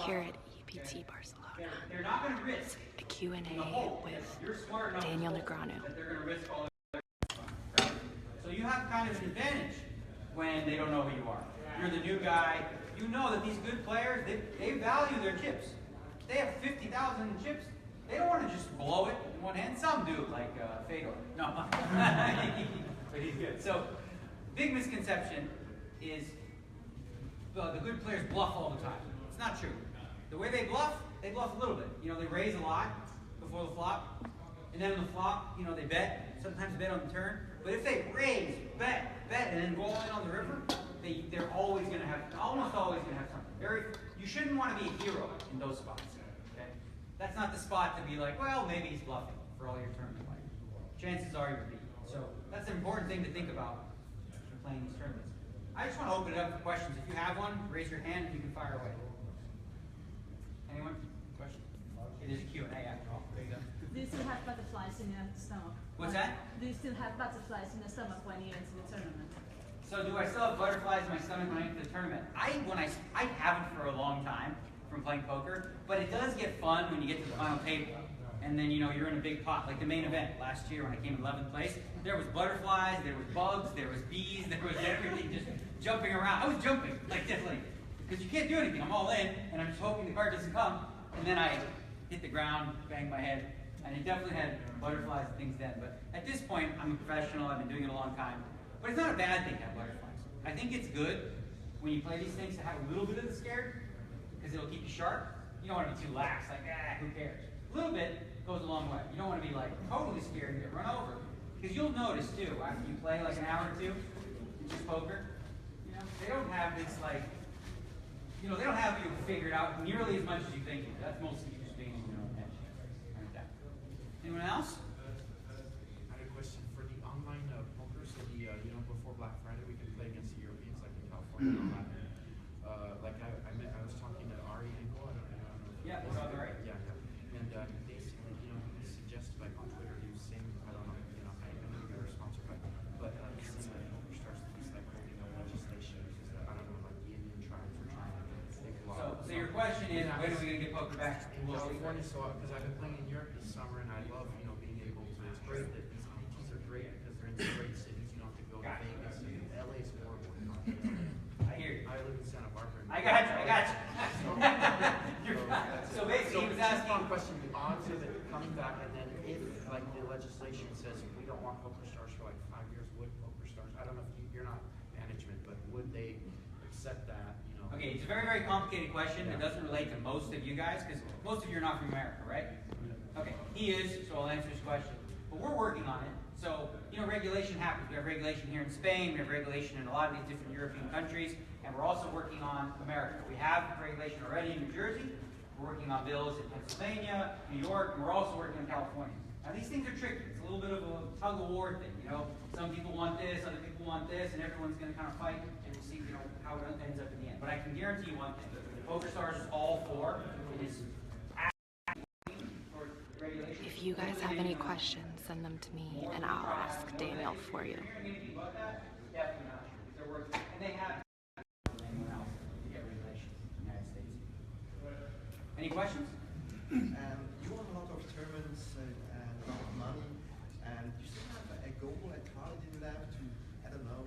here at EPT Barcelona. They're not going to risk A Q&A with Daniel Negreanu. So you have kind of an advantage when they don't know who you are. You're the new guy. You know that these good players, they value their chips. They have 50,000 chips. They don't want to just blow it in one hand. Some do, like Fedor. No, but he's good. So, big misconception is the good players bluff all the time. It's not true. The way they bluff a little bit. You know, they raise a lot before the flop, and then on the flop, you know, they bet. Sometimes bet on the turn. But if they raise, bet, and then go all in on the river, they're always going to have, almost always going to have something. You shouldn't want to be a hero in those spots. Okay, that's not the spot to be like, well, maybe he's bluffing for all your tournament life. Chances are you'll be. So that's an important thing to think about when you're playing these tournaments. I just want to open it up for questions. If you have one, raise your hand and you can fire away. Anyone? Question? It is a Q&A after all. There you go. Do you still have butterflies in your stomach? What's that? Do you still have butterflies in your stomach when you enter the tournament? So do I still have butterflies in my stomach when I enter the tournament? I haven't for a long time from playing poker, but it does get fun when you get to the final table. And then, you know, you're in a big pot, like the main event last year when I came in 11th place. There was butterflies, there was bugs, there was bees, there was everything just jumping around. I was jumping, like definitely, because you can't do anything. I'm all in, and I'm just hoping the card doesn't come. And then I hit the ground, banged my head, and it definitely had butterflies and things then. But at this point, I'm a professional. I've been doing it a long time. But it's not a bad thing to have butterflies. I think it's good when you play these things to have a little bit of the scared, because it'll keep you sharp. You don't want to be too lax, like, who cares? A little bit goes a long way. You don't want to be like totally scared and get run over. Because you'll notice too, after you play like an hour or two, just poker, you know, they don't have this like, you know, they don't have you figured out nearly as much as you think you do. That's mostly you just being in your own head. Like that. Anyone else? I had a question for the online poker. So the you know, before Black Friday we could play against the Europeans like in California. I was talking to Ari Engel. I don't know. Yeah, what's up, Ari? Yeah. And basically, you know, he suggested like on Twitter he was saying, I don't know, you know, I know you're a sponsor, but he's saying like poker stars he's like holding up legislation because I don't know, like the Indian tribes are trying to make a law. So your question is, when are we going to get poker back in California? So because I've been playing in Europe this summer and I love, you know, being able to. It's great that these PTs are great because they're in the great cities. You don't have to go to Vegas. LA is horrible. I hear you. I live in Santa Barbara. I got you. So basically, he was asking. One question: the odds of it coming back, and then if like the legislation says we don't want poker stars for like 5 years, would poker stars? I don't know if you're not management, but would they accept that? You know. Okay, it's a very, very complicated question. It doesn't relate to most of you guys because most of you are not from America, right? Okay, he is, so I'll answer his question. But we're working on it. So, you know, regulation happens. We have regulation here in Spain. We have regulation in a lot of these different European countries. And we're also working on America. We have regulation already in New Jersey. We're working on bills in Pennsylvania, New York, and we're also working in California. Now, these things are tricky. It's a little bit of a tug-of-war thing, you know. Some people want this, other people want this, and everyone's going to kind of fight, and we'll see, you know, how it ends up in the end. But I can guarantee you one thing. Poker Stars is all for. It is regulation. If you guys have any questions, send them to me and I'll ask Daniel for you. Definitely not. They're working. And they have anyone else to get regulations in the United States. Any questions? You won a lot of tournaments and a lot of money, and you still have a goal, a target in life to, I don't know,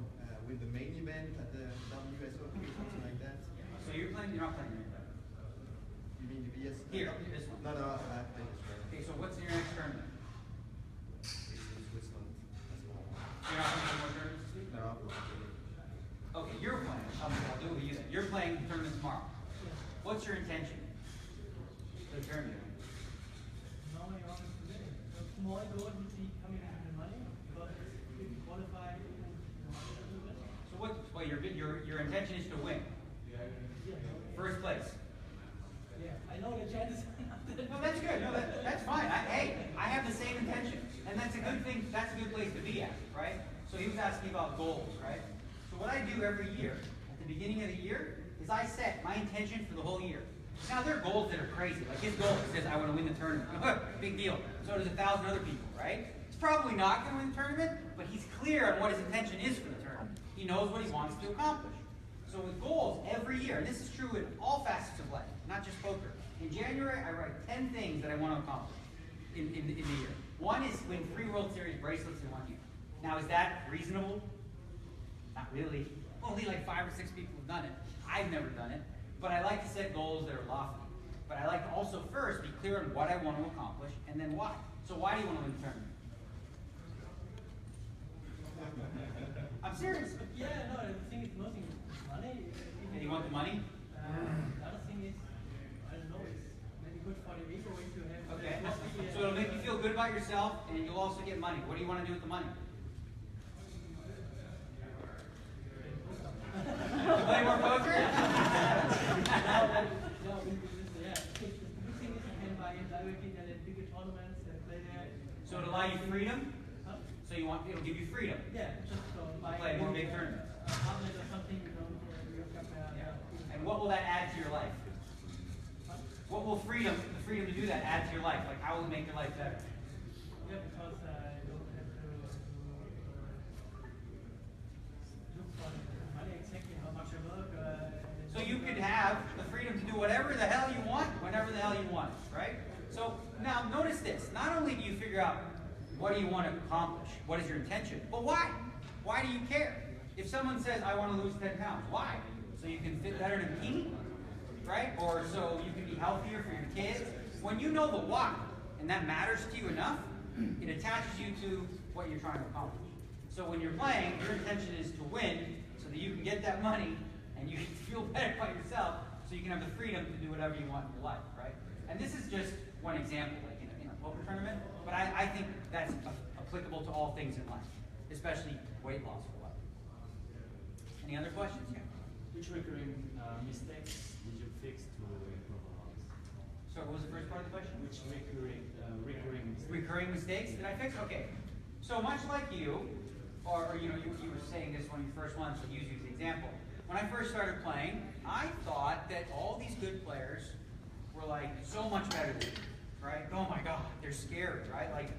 win the main event at the WSOP or something like that? So you're not playing here, right? You mean the BS? Here, this one. No, I played this one. Okay, so what's in your next tournament? It's in Switzerland. You're not playing more tournaments this week? No, Okay, you're playing. I'll do it with you then. You're playing the tournament tomorrow. What's your intention for the tournament? Small goal would be coming into the money, but if you qualify, So what your intention is to win? First place. yeah, I know the chances. No, that's good. No, that's fine. Hey, I have the same intention, and that's a good thing. That's a good place to be at, right? So he was asking about goals, right? So what I do every year at the beginning of the year is I set my intention for the whole year. Now there are goals that are crazy. Like his goal says, I want to win the tournament. Big deal. So does 1,000 other people, right? He's probably not going to win the tournament, but he's clear on what his intention is for the tournament. He knows what he wants to accomplish. So with goals every year, and this is true in all facets of life, not not just poker. In January, I write 10 things that I want to accomplish in the year. One is win 3 World Series bracelets in 1 year. Now, is that reasonable? Not really. Only like 5 or 6 people have done it. I've never done it. But I like to set goals that are lofty. But I like to also first be clear on what I want to accomplish and then why. So why do you want to win the tournament? I'm serious. Yeah, no, the thing is nothing. Money. And you want the money? The other thing is, I don't know, it's maybe good for the ego if you have. Okay. So it'll make you feel good about yourself, and you'll also get money. What do you want to do with the money? Play more poker? No, yeah. The good thing is you can buy it directly at the bigger tournaments and play there. So it'll allow you freedom? Huh? So it'll give you freedom. Yeah, just buy Play more big tournaments. Tournament or something, you know, you compare. And what will that add to your life? What will the freedom to do that add to your life? Like, how will it make your life better? Yeah, because you don't have to look for the money exactly how much I work. So you could have the freedom to do whatever the hell you want, whenever the hell you want, right? So now notice this. Not only do you figure out what do you want to accomplish, what is your intention, but why? Why do you care? If someone says, I want to lose 10 pounds, why? So you can fit better in a bikini, right? Or so you can be healthier for your kids. When you know the why, and that matters to you enough, it attaches you to what you're trying to accomplish. So when you're playing, your intention is to win so that you can get that money and you can feel better about yourself so you can have the freedom to do whatever you want in your life, right? And this is just one example, like in a poker tournament, but I think that's applicable to all things in life, especially weight loss for life. Any other questions? Yeah. Which recurring mistakes did you fix to improve a lot? So what was the first part of the question? Which recurring mistakes? Recurring mistakes that I fix? Okay. So much like you, or you know, you were saying this when you first won, so use you as an example. When I first started playing, I thought that all these good players were like so much better than me, right? Oh my God, they're scary, right? Like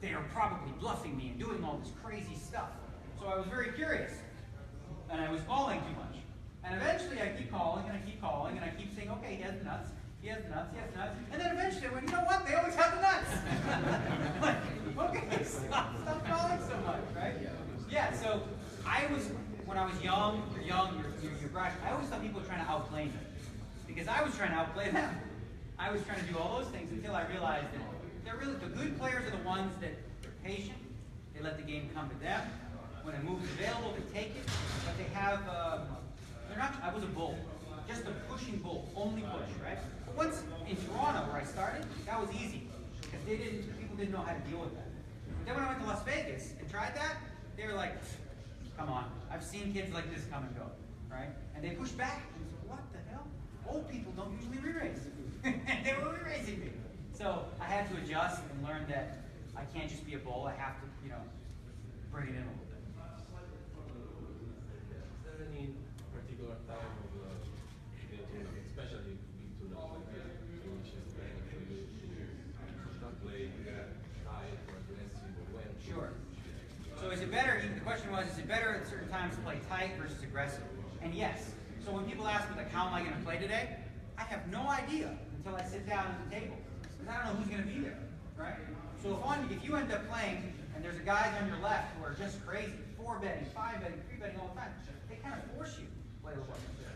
they are probably bluffing me and doing all this crazy stuff. So I was very curious, and I was calling too much. And eventually I keep calling, and I keep calling, and I keep saying, okay, he has the nuts, he has the nuts, he has the nuts. And then eventually I went, you know what? They always have the nuts. Like, okay, stop calling so much, right? Yeah, so when I was young, you're brash, I always thought people were trying to outplay me. Because I was trying to outplay them. I was trying to do all those things until I realized that the good players are the ones that are patient, they let the game come to them. When a move is available, they take it, but they have, I was a bull, just a pushing bull, only push, right? But once in Toronto, where I started, that was easy, because people didn't know how to deal with that. But then when I went to Las Vegas and tried that, they were like, come on, I've seen kids like this come and go, right? And they pushed back, and said, what the hell? Old people don't usually re-raise. And they were re-raising me. So I had to adjust and learn that I can't just be a bull, I have to, bring it in a little bit. Is there any particular time of the tournament, especially big tournament like that, which is better for you to play tight or aggressive or when? Sure. So is it better, the question was, is it better at certain times to play tight versus aggressive? And yes. So when people ask me, like, how am I going to play today? I have no idea until I sit down at the table. Because I don't know who's going to be there, right? So if you end up playing, and there's guys on your left who are just crazy, 4-betting, 5-betting, 3-betting all the time, they kind of force you to play a little bit.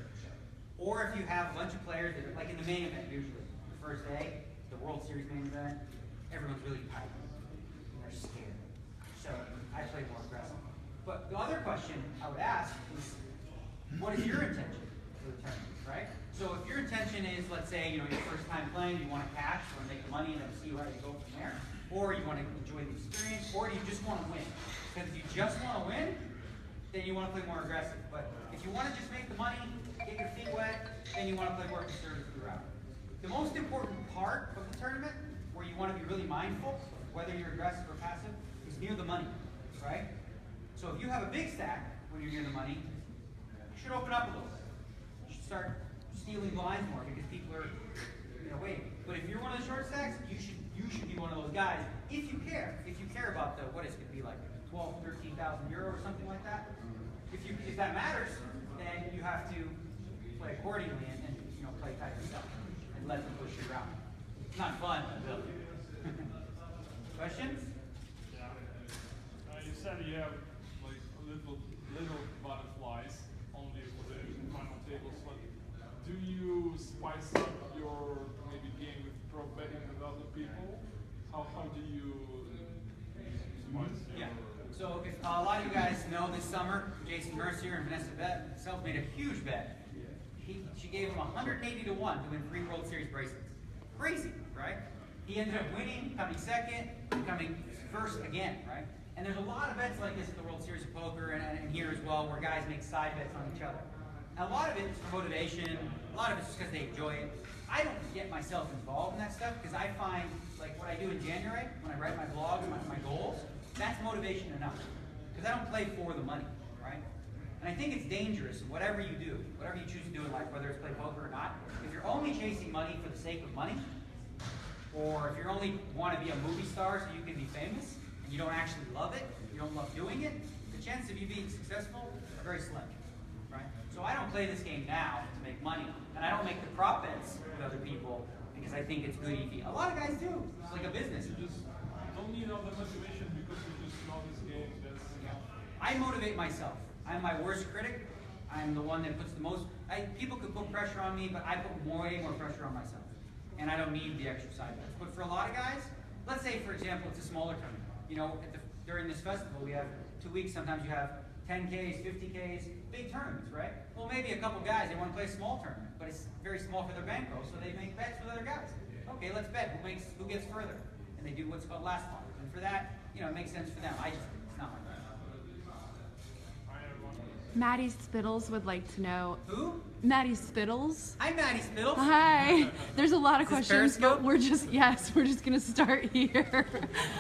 Or if you have a bunch of players that are, like in the main event usually, the first day, the World Series main event, everyone's really tight. They're scared. So I play more aggressive. But the other question I would ask is, what is your intention for the tournament, right? So if your intention is, let's say, your first time playing, you want to cash, you want to make the money and then see how you go from there, or you want to enjoy the experience, or you just want to win. Because if you just want to win, then you want to play more aggressive. But if you want to just make the money, get your feet wet, then you want to play more conservative throughout. The most important part of the tournament, where you want to be really mindful, whether you're aggressive or passive, is near the money, right? So if you have a big stack when you're near the money, you should open up a little bit. You should start stealing blinds more because people are, waiting. But if you're one of the short stacks, you should be one of those guys. If you care about what it's going to be like, 12, 13,000 euro or something like that. If that matters, then you have to play accordingly and play tight yourself. let them push you around. It's not fun, Bill. Questions? Yeah. You said you have like little butterflies only for the final tables, but do you spice up your maybe game with pro betting with other people? How do you spice your... Yeah. So if a lot of you guys know, this summer, Jason Mercier and Vanessa Self made a huge bet. She gave him 180 to 1 to win 3 World Series bracelets. Crazy, right? He ended up winning, coming second, coming first again, right? And there's a lot of bets like this at the World Series of Poker and here as well, where guys make side bets on each other. And a lot of it is for motivation. A lot of it's just because they enjoy it. I don't get myself involved in that stuff because I find, like what I do in January, when I write my blog and my goals, that's motivation enough. Because I don't play for the money, right? And I think it's dangerous, whatever you do, whatever you choose to do in life, whether it's play poker or not, if you're only chasing money for the sake of money, or if you only want to be a movie star so you can be famous, and you don't actually love it, you don't love doing it, the chances of you being successful are very slim, right? So I don't play this game now to make money, and I don't make the prop bets with other people because I think it's good EV. A lot of guys do. It's like a business. You just don't need all the motivation because you just know this game. That's enough. I motivate myself. I'm my worst critic. I'm the one that puts the most... people could put pressure on me, but I put way more pressure on myself. And I don't need the extra side bets. But for a lot of guys, let's say, for example, it's a smaller tournament. You know, during this festival, we have 2 weeks. Sometimes you have 10Ks, 50Ks, big tournaments, right? Well, maybe a couple guys, they want to play a small tournament, but it's very small for their bankroll, so they make bets with other guys. Okay, let's bet. Who gets further? And they do what's called last call. And for that, you know, it makes sense for them. I just think it's not my thing. Maddie Spittles would like to know. Who? Maddie Spittles. Hi, Maddie Spittles. Hi. There's a lot of Is this questions, but Periscope? we're just gonna start here.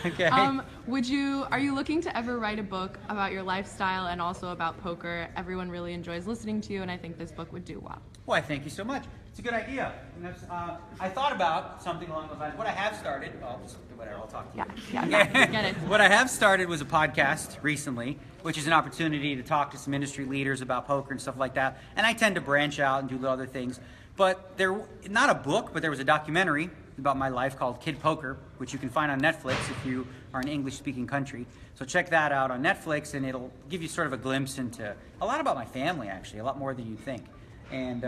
Okay. Are you looking to ever write a book about your lifestyle and also about poker? Everyone really enjoys listening to you, and I think this book would do well. Why, thank you so much. It's a good idea. And that's, I thought about something along those lines. What I have started, well, whatever, I'll talk to you. Yeah, get it. What I have started was a podcast recently, which is an opportunity to talk to some industry leaders about poker and stuff like that. And I tend to branch out and do other things. But not a book, but there was a documentary about my life called Kid Poker, which you can find on Netflix if you are an English-speaking country. So check that out on Netflix, and it'll give you sort of a glimpse into a lot about my family, actually, a lot more than you'd think. And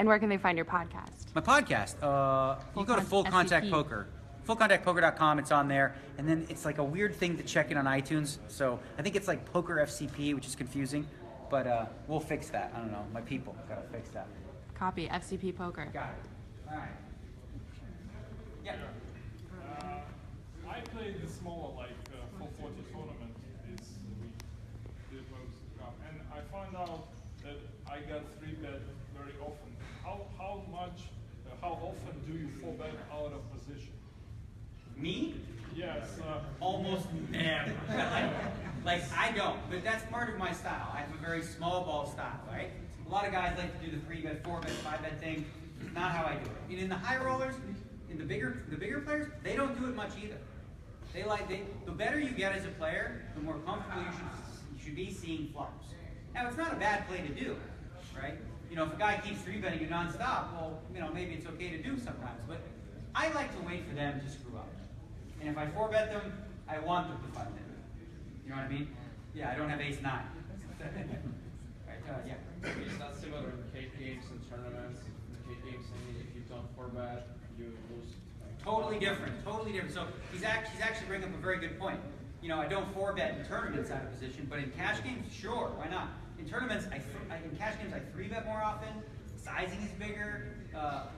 where can they find your podcast? my podcast, you go to Full Contact Poker. FullContactPoker.com, it's on there. And then it's like a weird thing to check in on iTunes. So I think it's like Poker FCP, which is confusing. But we'll fix that. I don't know. My people got to fix that. Copy, FCP Poker. Got it. All right. Yeah. I played the smaller, like 440 tournament this week, the most cup, and I found out that I got 3-bet very often. How often do you 4-bet out of position? Me? Yes. Almost never. Like, I don't, but that's part of my style. I have a very small ball style, right? A lot of guys like to do the 3-bet, 4-bet, 5-bet thing. It's not how I do it. And in the high rollers, in the bigger players, they don't do it much either. The better you get as a player, the more comfortable you should be seeing flops. Now, it's not a bad play to do, right? You know, if a guy keeps 3-betting you nonstop, well, you know, maybe it's okay to do sometimes. But I like to wait for them to screw up. And if I 4-bet them, I want them to 5-bet. You know what I mean? Yeah, I don't have ace-9. Right, yeah. Is that similar in cage games and tournaments? In cage games, if you don't 4-bet, you lose. Totally different. Totally different. So he's actually bringing up a very good point. You know, I don't 4-bet in tournaments out of position, but in cash games, sure, why not? In tournaments, in cash games, I 3-bet more often. Sizing is bigger.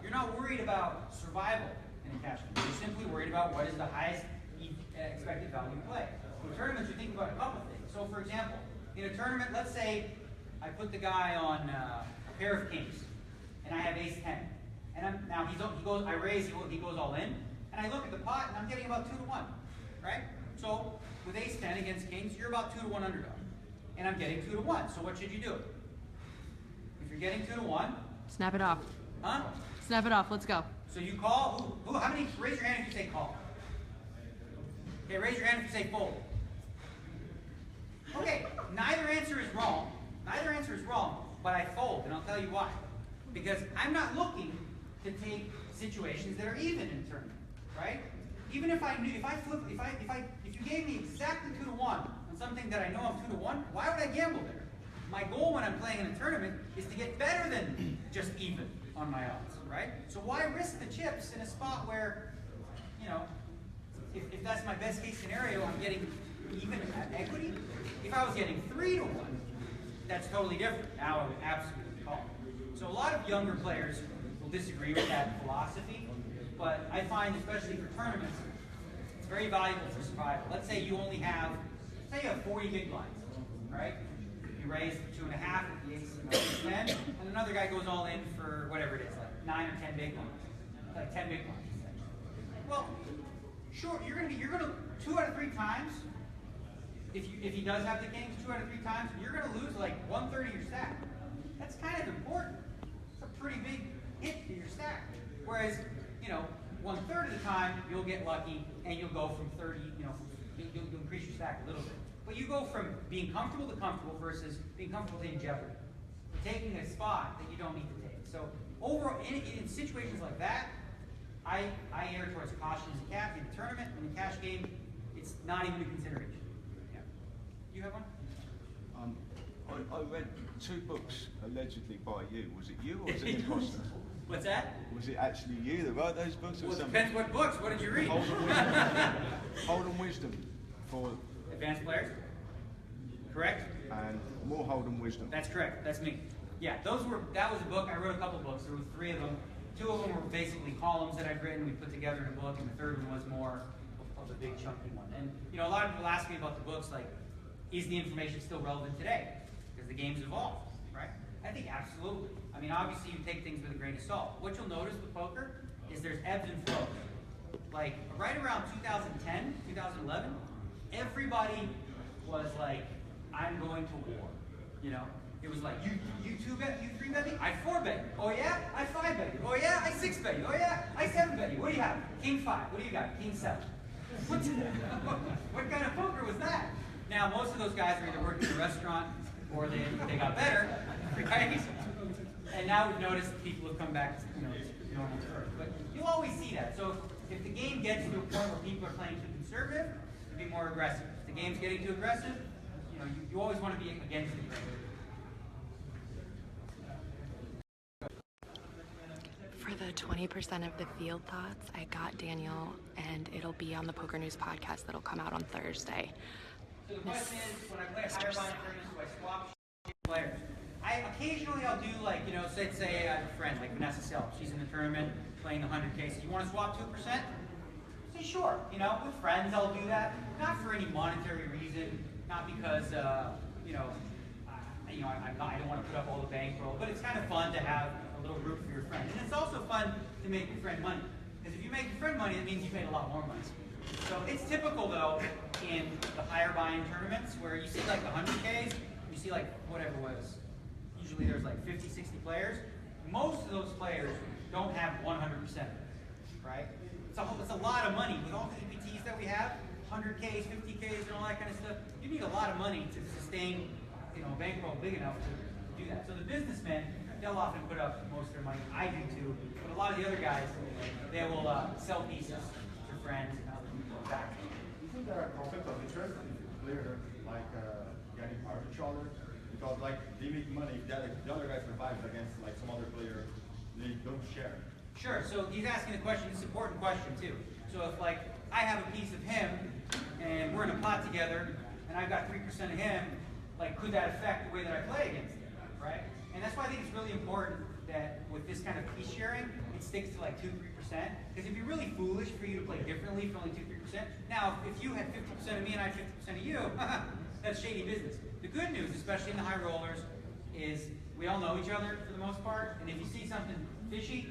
You're not worried about survival in a cash game. You're simply worried about what is the highest expected value play. So in tournaments, you're thinking about a couple things. So for example, in a tournament, let's say I put the guy on a pair of kings, and I have ace-10. And I raise, he goes all in, and I look at the pot, and I'm getting about 2-1, right? So with ace-10 against kings, you're about 2-1 underdog. And I'm getting 2-1, so what should you do? If you're getting 2-1... Snap it off. Huh? Snap it off, let's go. So you call, how many, raise your hand if you say call. Okay, raise your hand if you say fold. Okay, neither answer is wrong. Neither answer is wrong, but I fold, and I'll tell you why. Because I'm not looking to take situations that are even in a tournament, right? Even if I knew, if you gave me exactly 2 to 1 on something that I know I'm 2 to 1, why would I gamble there? My goal when I'm playing in a tournament is to get better than just even on my odds, right? So why risk the chips in a spot where, you know, if that's my best case scenario, I'm getting even equity? If I was getting 3 to 1, that's totally different. Now I would absolutely call. So a lot of younger players will disagree with that philosophy, but I find, especially for tournaments, it's very valuable for survival. Let's say you only have, say you have 40 big blinds, right? You raise 2.5 at the ace 10, and another guy goes all in for whatever it is, like 9 or 10 big blinds, like 10 big blinds. Well, sure, you're gonna 2 out of 3 times. If he does have the kings 2 out of 3 times, you're gonna lose like 1/3 of your stack. That's kind of important. It's a pretty big hit to your stack. Whereas, you know, 1/3 of the time you'll get lucky and you'll go from 30. You know, you'll increase your stack a little bit. But you go from being comfortable to comfortable versus being comfortable to in jeopardy. Taking a spot that you don't need to take. So overall, in situations like that, I err towards caution as a cat in the tournament. In the cash game, it's not even a consideration. Yeah. You have one? I read 2 books allegedly by you. Was it you or was it an imposter? What's that? Was it actually you that wrote those books? Well, or it something? depends what books. What did you read? Hold'em Wisdom for Advanced players. Correct? and more Hold'em Wisdom. That's correct. That's me. Yeah, that was a book. I wrote a couple books. There were 3 of them. 2 of them were basically columns that I'd written. We put together in a book, and the 3rd one was more of the big chunky one. And you know, a lot of people ask me about the books, like, is the information still relevant today? Because the game's evolved, right? I think absolutely. I mean, obviously you take things with a grain of salt. What you'll notice with poker is there's ebbs and flows. Like right around 2010, 2011, everybody was like, I'm going to war. You know, it was like, you 2-bet, you 3-bet me? I 4-bet you. Oh yeah? I 5-bet you. Oh yeah? I 6-bet you. Oh yeah? I 7-bet you. What do you have? King 5. What do you got? King 7. What kind of poker was that? Now, most of those guys are either working in a restaurant or they got better, right? And now we've noticed people have come back to, you know, normal terms. But you'll always see that. So if the game gets to a point where people are playing too conservative, be more aggressive. If the game's getting too aggressive, you know, you always want to be against the grain. For the 20% of the field thoughts, I got Daniel, and it'll be on the Poker News podcast that'll come out on Thursday. So the question is, when I play higher blind tournaments, do I swap players? Occasionally I'll do, like, you know, say I have a friend like Vanessa Self. She's in the tournament playing the 100K. So you want to swap 2%? Say sure. You know, with friends I'll do that. Not for any monetary reason. Not because you know, I don't want to put up all the bankroll. But it's kind of fun to have a little root for your friend. And it's also fun to make your friend money. Because if you make your friend money, it means you made a lot more money. So it's typical though in the higher buy-in tournaments where you see like the 100Ks, you see like whatever it was. Usually there's like 50, 60 players. Most of those players don't have 100%, right? It's a lot of money. With all the EPTs that we have, 100Ks, 50Ks, and all that kind of stuff, you need a lot of money to sustain, you know, a bankroll big enough to do that. So the businessmen, they'll often put up most of their money. I do too. But a lot of the other guys, they will sell pieces to friends and other people back. Isn't there a conflict of interest if a player like getting part of each other? Because like they make money if the other guy survives against like some other player, they don't share. Sure. So he's asking the question. It's an important question too. So if like I have a piece of him and we're in a pot together and I've got 3% of him, like could that affect the way that I play against him, right? And that's why I think it's really important that with this kind of piece sharing, it sticks to like 2-3%. Because it'd be really foolish for you to play differently for only 2-3%. Now, if you had 50% of me and I had 50% of you, that's shady business. The good news, especially in the high rollers, is we all know each other for the most part. And if you see something fishy,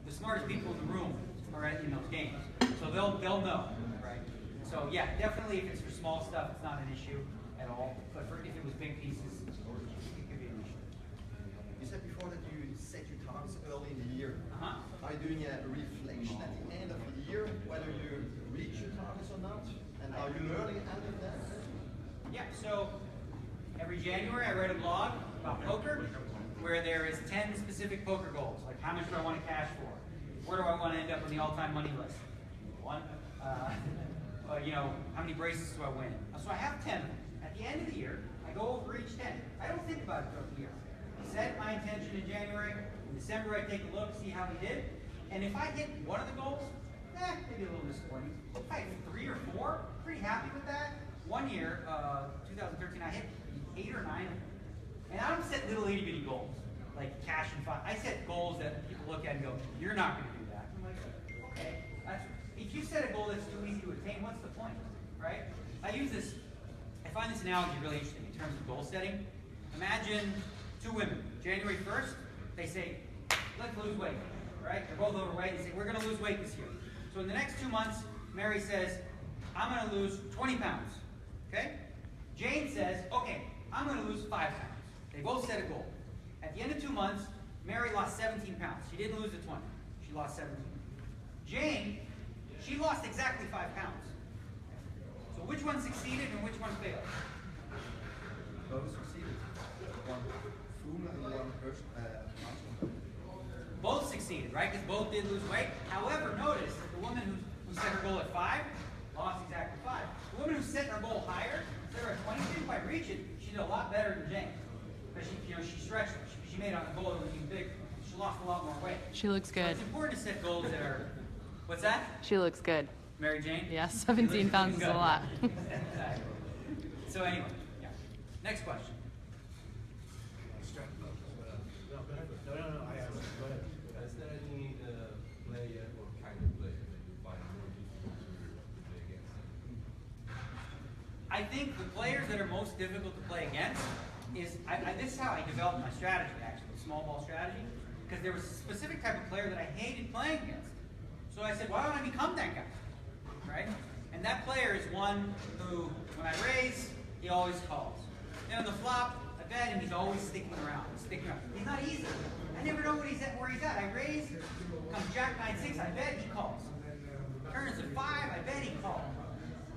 the smartest people in the room are in those games. So they'll know, right? So yeah, definitely if it's for small stuff, it's not an issue at all. But if it was big pieces, it could be an issue. You said before that you set your targets early in the year. Are you doing a reflection at the end of the year, whether you reach your targets or not? And are you learning out of that? Yeah, so every January I write a blog about poker where there is 10 specific poker goals. Like how much do I want to cash for? where do I want to end up on the all-time money list? One, you know, how many bracelets do I win? So I have 10 of them. At the end of the year, I go over each 10. I don't think about it throughout the year. I set my intention in January. In December, I take a look, see how we did. And if I hit one of the goals, maybe a little disappointing. If I hit 3 or 4, pretty happy with that. One year, 2013, I hit 8 or 9 of them. And I don't set little itty bitty goals, like cash and fun. I set goals that people look at and go, you're not going to do that. I'm like, okay. If you set a goal that's too easy to attain, what's the point, right? I find this analogy really interesting in terms of goal setting. Imagine 2 women. January 1st, they say, let's lose weight, right? They're both overweight. They say, we're going to lose weight this year. So in the next 2 months, Mary says, I'm going to lose 20 pounds, okay? Jane says, okay, I'm going to lose 5 pounds. They both set a goal. At the end of 2 months, Mary lost 17 pounds. She didn't lose the 20. She lost 17. Jane, she lost exactly 5 pounds. So which one succeeded and which one failed? Both succeeded. One fool and one person. Both succeeded, right? Because both did lose weight. However, notice that the woman who set her goal at 5 lost exactly 5. The woman who set her goal higher, set her at 20, didn't quite reach it. She did a lot better than Jane. Because she stretched it. She made it on a goal that was even bigger. She lost a lot more weight. She looks good. So it's important to set goals that are, what's that? She looks good. Mary Jane? Yes, 17 pounds is a lot. Exactly. So anyway, yeah. Next question. No, I asked. Go ahead. Is there any player or kind of player that you find more difficult to play against? I think the players that are most difficult to play against is, this is how I developed my strategy, actually, the small ball strategy, because there was a specific type of player that I hated playing against. So I said, why don't I become that guy, right? And that player is one who, when I raise, he always calls. And on the flop, I bet him, he's always sticking around. He's not easy. I never know where he's at. I raise, comes Jack 9-6, I bet he calls. Turns to 5, I bet he calls.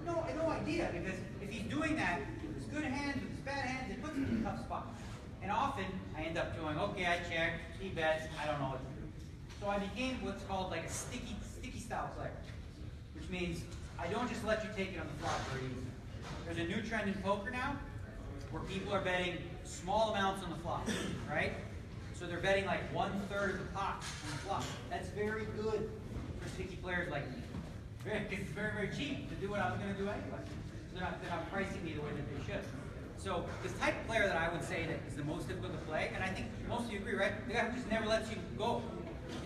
No idea, because if he's doing that with his good hands, with his bad hands, it puts him in a tough spot. And often, I end up doing, okay, I check, he bets, I don't know what to do. So I became what's called like a sticky style player, which means I don't just let you take it on the flop very easy. There's a new trend in poker now, where people are betting small amounts on the flop, right? So they're betting like 1/3 of the pot on the flop. That's very good for sticky players like me. Because it's very, very cheap to do what I was going to do anyway. So they're not pricing me the way that they should. So this type of player that I would say that is the most difficult to play, and I think most of you agree, right? The guy who just never lets you go.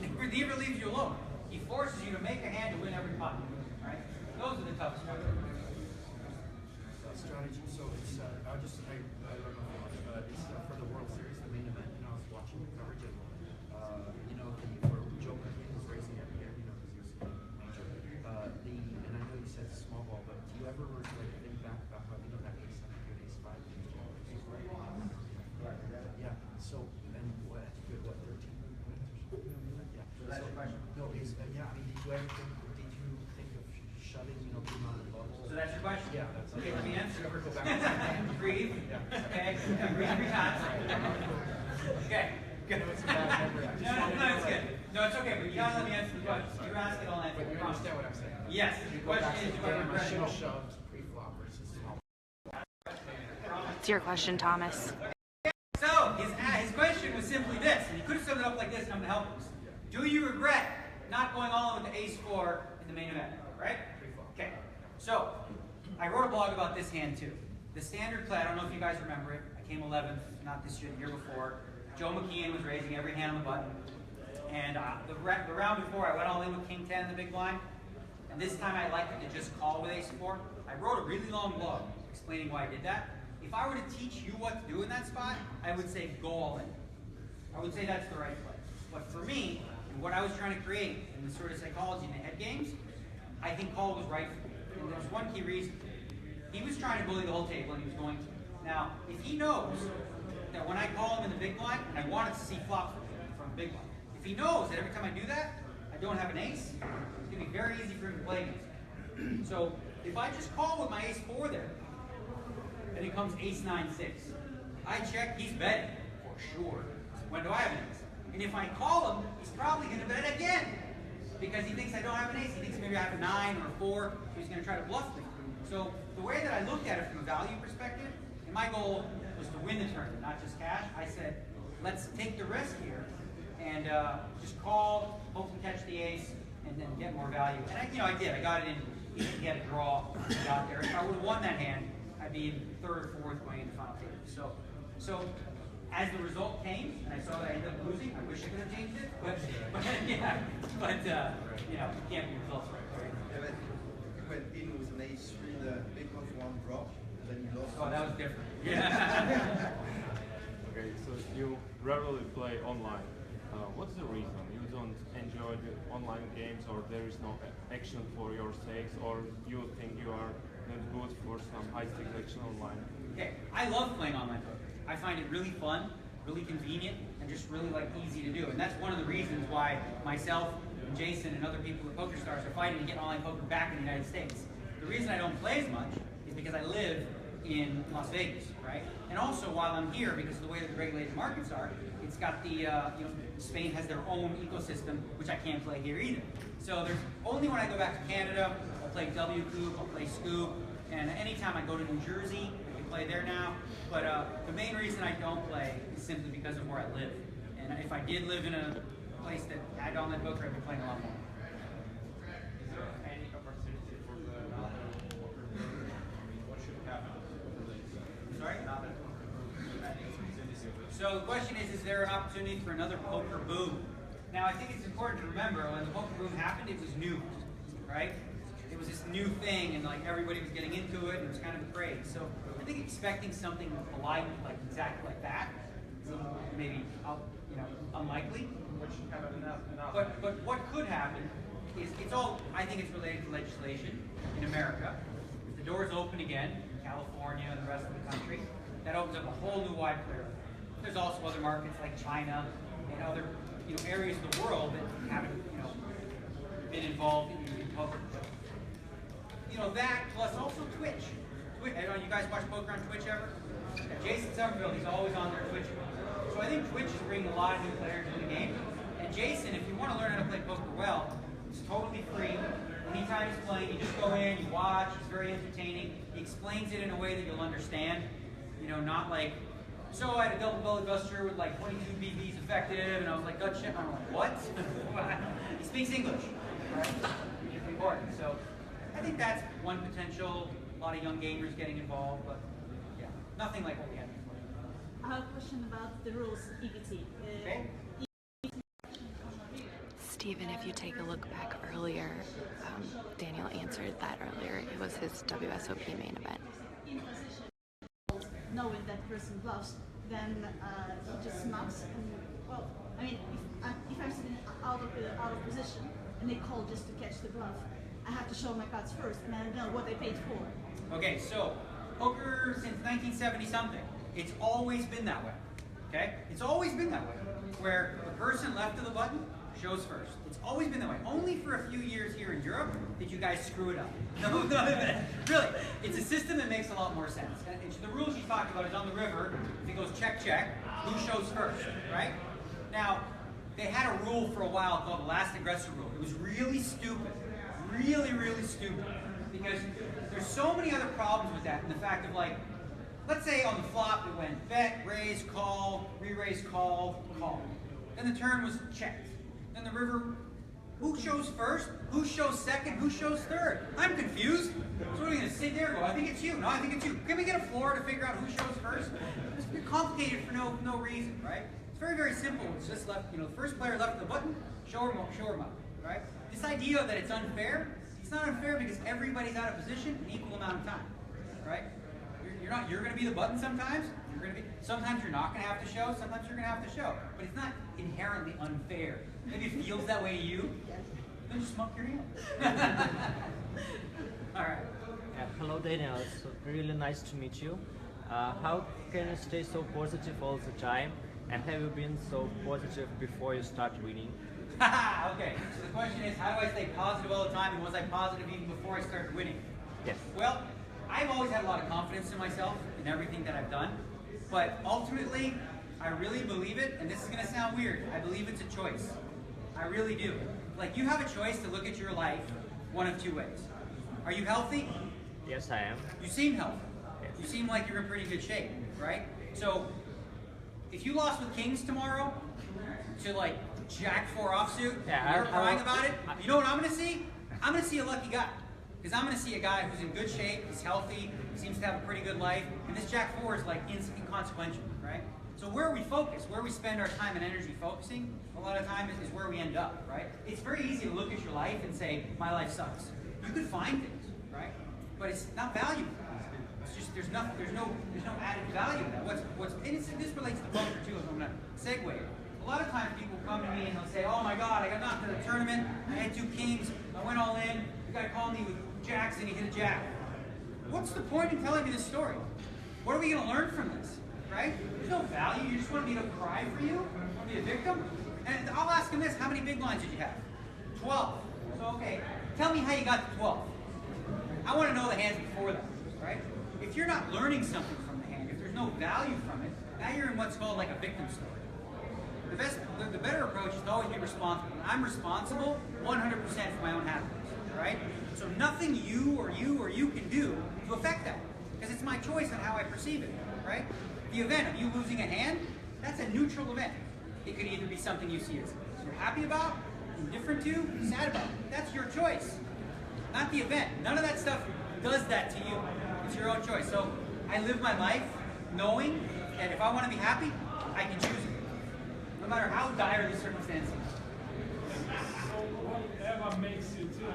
He never leaves you alone. He forces you to make a hand to win every pot, right? Those are the toughest ones. Strategy. So it's I don't know how much, but it's for the World Series, the main event. I was watching the coverage, and for Joe McKean was racing every year, because he was major. And I know you said small ball, but do you ever think back about how that ace, I think you had ace 5 Yeah. So and what 13 wins or something? Yeah. So that's your question. No, did you ever think of shutting, being on the bubble? So that's your question? Yeah, that's okay. Let me answer. Never go back. Breathe. Yeah. Okay. Breathe 3 times. Okay. Good. No, it's a bad memory. No, it's good. No, it's okay. But you gotta let me answer the question. You ask it, I'll answer. But you understand what I'm saying? Yes. The question is, do I regret it? Should have shoved pre-flop versus small. It's your question, Thomas. So, his question was simply this, and he could have summed it up like this, and I'm going to help him. Do you regret not going all in with the ace-4 in the main event, right? Okay. So, I wrote a blog about this hand too. The standard play, I don't know if you guys remember it, I came 11th, not this year, the year before. Joe McKean was raising every hand on the button. And the round before, I went all in with king 10 in the big blind. And this time I liked it to just call with ace-4. I wrote a really long blog explaining why I did that. If I were to teach you what to do in that spot, I would say go all in. I would say that's the right play. But for me, and what I was trying to create in the sort of psychology in the head games, I think call was right for me. And there was one key reason. He was trying to bully the whole table, and he was going to. Now, if he knows that when I call him in the big blind, and I wanted to see flop from the big blind, if he knows that every time I do that, I don't have an ace, it's going to be very easy for him to play against me. So if I just call with my ace-4 there, and it comes ace-9-6, I check, he's betting, for sure. When do I have an ace? And if I call him, he's probably going to bet again. because he thinks I don't have an ace. He thinks maybe I have a 9 or a 4, so he's going to try to bluff me. So the way that I looked at it from a value perspective, and my goal was to win the tournament, not just cash, I said, let's take the risk here and just call, hope to catch the ace, and then get more value. And I did. I got it in. He had a draw. I got there. If I would have won that hand, I'd be in 3rd or 4th going into final table. So as the result came, and I saw that I ended up losing, I wish I could have changed it, but you can't be results right. Yeah, but you went in with an ace 3, the big one for 1 drop, and then you lost. Oh, that was different. Yeah. Okay, so you rarely play online. What's the reason? You don't enjoy the online games, or there is no action for your sakes, or you think you are not good for some high-stakes action online? Okay, I love playing online poker. I find it really fun, really convenient, and just really easy to do. And that's one of the reasons why myself and Jason and other people at PokerStars are fighting to get online poker back in the United States. The reason I don't play as much is because I live in Las Vegas, right? And also while I'm here, because of the way that the regulated markets are, it's got the, Spain has their own ecosystem, which I can't play here either. So there's only when I go back to Canada, I'll play W Coop, I'll play Scoop, and anytime I go to New Jersey, I can play there now. But the main reason I don't play is simply because of where I live. And if I did live in a place that had online poker, I'd be playing a lot more. Is there any opportunity for the what should happen? Sorry? So the question is there an opportunity for another poker boom? Now I think it's important to remember when the poker boom happened, it was new, right? It was this new thing, and everybody was getting into it, and it was kind of a craze. So I think expecting something exactly like that is maybe unlikely. But what could happen is I think it's related to legislation in America. If the doors open again in California and the rest of the country, that opens up a whole new wide player. There's also other markets like China and other areas of the world that haven't been involved in poker. That plus also Twitch. You guys watch poker on Twitch ever? Jason Somerville, he's always on there Twitch. So I think Twitch is bringing a lot of new players into the game. And Jason, if you want to learn how to play poker well, it's totally free. Anytime he's playing, you just go in, you watch. He's very entertaining. He explains it in a way that you'll understand. Not like, so I had a double belly buster with 22 BBs effective, and I was like, gut shit. I'm like, what? He speaks English, right? Which is important. So I think that's one potential. A lot of young gamers getting involved, but yeah, nothing like what we had before. I have a question about the rules EBT. Okay. Stephen, if you take a look back earlier, Daniel answered that earlier. It was his WSOP main event. In position, knowing that person bluffs, then he just knocks. And well, I mean, if I'm sitting out of position and they call just to catch the bluff, I have to show my cards first, and I know what they paid for. Okay, so poker since 1970 something, it's always been that way. Okay, it's always been that way, where the person left of the button shows first. It's always been that way. Only for a few years here in Europe did you guys screw it up. No, really. It's a system that makes a lot more sense. And the rule she's talking about is on the river. If it goes check, check, who shows first, right? Now, they had a rule for a while called the last aggressor rule. It was really stupid. Really, really stupid. Because there's so many other problems with that. And the fact of let's say on the flop it went bet, raise, call, re-raise, call, call. Then the turn was checked. Then the river, who shows first? Who shows second? Who shows third? I'm confused. So what are we going to sit there and go, I think it's you. No, I think it's you. Can we get a floor to figure out who shows first? It's complicated for no reason, right? It's very, very simple. It's just left, the first player left the button, show him up, right? This idea that it's unfair, it's not unfair because everybody's out of position an equal amount of time, right? You're going to be the button sometimes. Sometimes you're not going to have to show. Sometimes you're going to have to show. But it's not inherently unfair. Maybe it feels that way to you. Then just smoke your hand. All right. Hello, Daniel. It's really nice to meet you. How can you stay so positive all the time? And have you been so positive before you start winning? Okay, so the question is, how do I stay positive all the time, and was I positive even before I started winning? Yes. Well, I've always had a lot of confidence in myself in everything that I've done, but ultimately, I really believe it, and this is going to sound weird, I believe it's a choice. I really do. Like, you have a choice to look at your life one of two ways. Are you healthy? Yes, I am. You seem healthy. Yes. You seem like you're in pretty good shape, right? So, if you lost with Kings tomorrow to like Jack 4 offsuit, Yeah, and you're crying I- about it, you know what I'm going to see? I'm going to see a lucky guy. Because I'm going to see a guy who's in good shape, he's healthy, he seems to have a pretty good life, and this Jack 4 is like inconsequential, right? So where we focus, where we spend our time and energy focusing, a lot of time is where we end up, right? It's very easy to look at your life and say, my life sucks. You could find things, right? But it's not valuable. It's just there's no added value to that. This relates to poker too, so I'm gonna segue. A lot of times people come to me and they'll say, oh my god, I got knocked to the tournament, I had 2 kings, I went all in, the guy called me with jacks and he hit a jack. What's the point in telling me this story? What are we gonna learn from this? Right? There's no value, you just want me to cry for you? You want to be a victim? And I'll ask him this, how many big blinds did you have? 12. So okay, tell me how you got to 12. I want to know the hands before that, right? If you're not learning something from the hand, if there's no value from it, now you're in what's called like a victim story. The better approach is to always be responsible. I'm responsible 100% for my own happiness, right? So nothing you can do to affect that, because it's my choice on how I perceive it, right? The event of you losing a hand, that's a neutral event. It could either be something you see as you're happy about, indifferent to, sad about. That's your choice, not the event. None of that stuff does that to you. It's your own choice. So I live my life knowing that if I want to be happy, I can choose it, no matter how dire the circumstances. So whatever makes you feel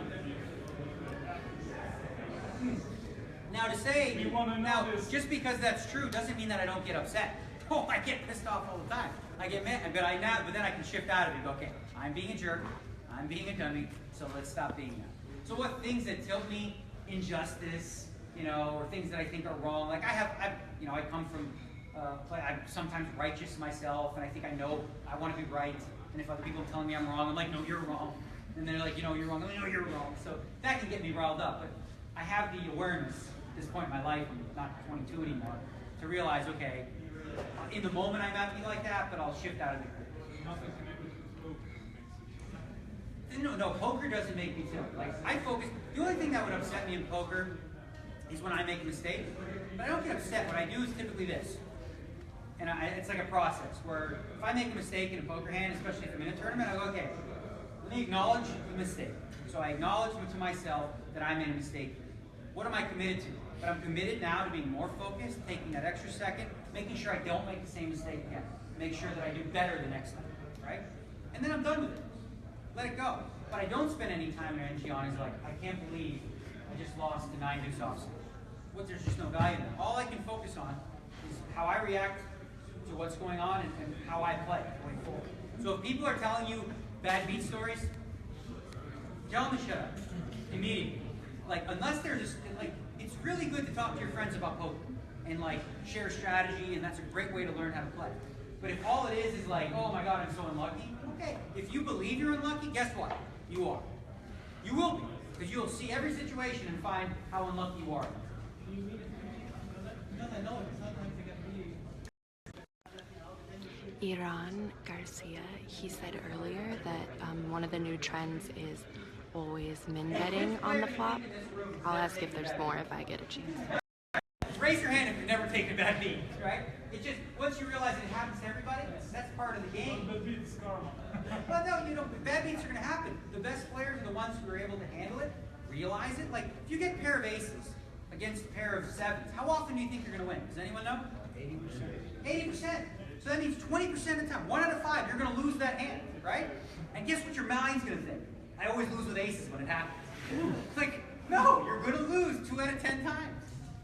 Now to say, we want to know this. just because that's true doesn't mean that I don't get upset. Oh, I get pissed off all the time. I get mad, but then I can shift out of it and go, okay, I'm being a jerk, I'm being a dummy, so let's stop being that. So what things that tilt me, injustice, or things that I think are wrong, like I come from, I'm sometimes righteous myself, and I think I know I want to be right, and if other people are telling me I'm wrong, I'm like, no, you're wrong. And they're like, you're wrong, I'm like, no, you're wrong. So that can get me riled up, but I have the awareness at this point in my life, I'm not 22 anymore, to realize, okay, in the moment I might be like that, but I'll shift out of it. Nothing connected to poker makes you No, poker doesn't make me feel like I focus. The only thing that would upset me in poker is when I make a mistake. But I don't get upset. What I do is typically this. And it's like a process where if I make a mistake in a poker hand, especially if I'm in a tournament, I go, okay, let me acknowledge the mistake. So I acknowledge to myself that I made a mistake. What am I committed to? But I'm committed now to being more focused, taking that extra second, making sure I don't make the same mistake again. Make sure that I do better the next time, right? And then I'm done with it. Let it go. But I don't spend any time and energy on is like, I can't believe I just lost to 9 deuce offsuit. There's just no value in that. All I can focus on is how I react to what's going on and how I play going forward. So if people are telling you bad beat stories, tell them to shut up immediately. Like, unless they're just, like, it's really good to talk to your friends about poker and, like, share strategy, and that's a great way to learn how to play. But if all it is like, oh my god, I'm so unlucky, okay. If you believe you're unlucky, guess what? You are. You will be. Because you'll see every situation and find how unlucky you are. Iran Garcia, he said earlier that one of the new trends is always min betting on the flop. I'll ask if there's more if I get a chance. Raise your hand if you've never taken a bad beat, right? It's just, once you realize that it happens to everybody, that's part of the game. Bad beats karma. Well, no, bad beats are going to happen. The best players are the ones who are able to handle it, realize it. Like, if you get a pair of aces against a pair of sevens, how often do you think you're going to win? Does anyone know? 80%. 80%. So that means 20% of the time, 1 out of 5, you're going to lose that hand, right? And guess what your mind's going to think? I always lose with aces when it happens. It's like, no, you're going to lose 2 out of 10 times.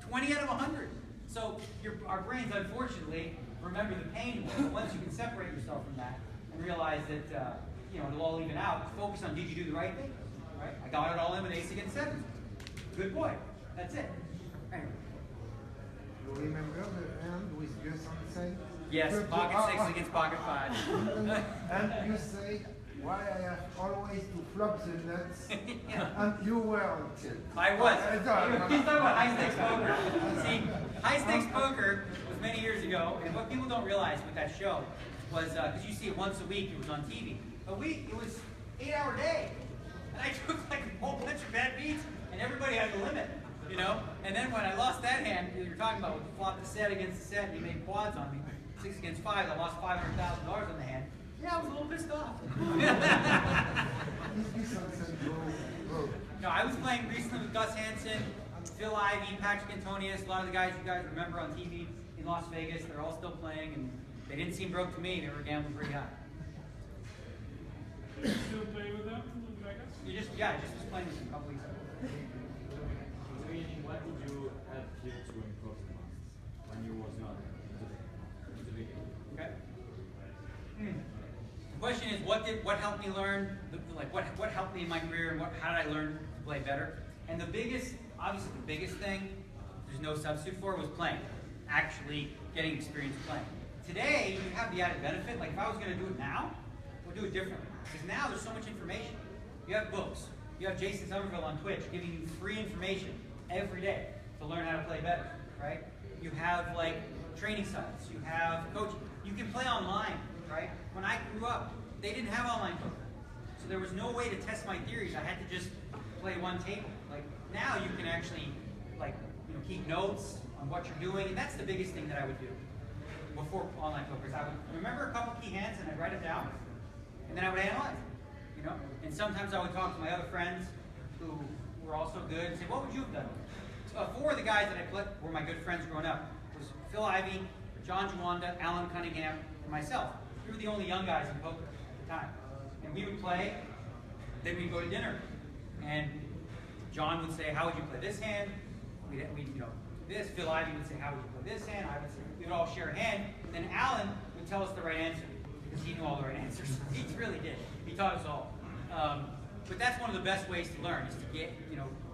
20 out of 100. So our brains, unfortunately, remember the pain more. Once you can separate yourself from that and realize that it'll all even out, focus on, did you do the right thing? Right? I got it all in with ace against sevens. Good boy. That's it. Anyway. You remember the hand with just on the side? Yes, pocket 6 against pocket 5. And you say, why I have always to flop the nuts, Yeah. and you were on tilt. I was. He's talking about high-stakes poker. See, high-stakes poker was many years ago, and what people don't realize with that show was, because you see it once a week, it was on TV. But it was 8-hour day. And I took like a whole bunch of bad beats, and everybody had the limit, you know? And then when I lost that hand, you're talking about flop the set against the set, and you made quads on me, 6 against 5, I lost $500,000 on the hand. Yeah, I was a little pissed off. No, I was playing recently with Gus Hansen, Phil Ivey, Patrick Antonius, a lot of the guys you guys remember on TV in Las Vegas. They're all still playing, and they didn't seem broke to me. They were gambling pretty high. You still play with them in Vegas? I just was playing with them a couple weeks ago. So, Ian, what would you have here to improve the most when you was not in the video? Okay. The question is, what helped me learn? What helped me in my career, and how did I learn to play better? And obviously the biggest thing, there's no substitute for, was playing. Actually getting experience playing. Today, you have the added benefit. Like if I was going to do it now, we'll do it differently. Because now there's so much information. You have books. You have Jason Somerville on Twitch giving you free information every day to learn how to play better, right? You have like training sites. You have coaching. You can play online, right? When I grew up, they didn't have online poker. So there was no way to test my theories. I had to just play one table. Like now you can actually keep notes on what you're doing, and that's the biggest thing that I would do before online poker. I would remember a couple key hands and I'd write them down, and then I would analyze them, you know. And sometimes I would talk to my other friends who were also good and say, "What would you have done?" So 4 of the guys that I played were my good friends growing up. It was Phil Ivey, John Juanda, Alan Cunningham, and myself. We were the only young guys in poker at the time, and we would play. Then we'd go to dinner, and John would say, "How would you play this hand?" We'd this. Phil Ivey would say, "How would you play this hand?" I would say, we would all share a hand. And then Alan would tell us the right answer because he knew all the right answers. He really did. He taught us all. But that's one of the best ways to learn is to get,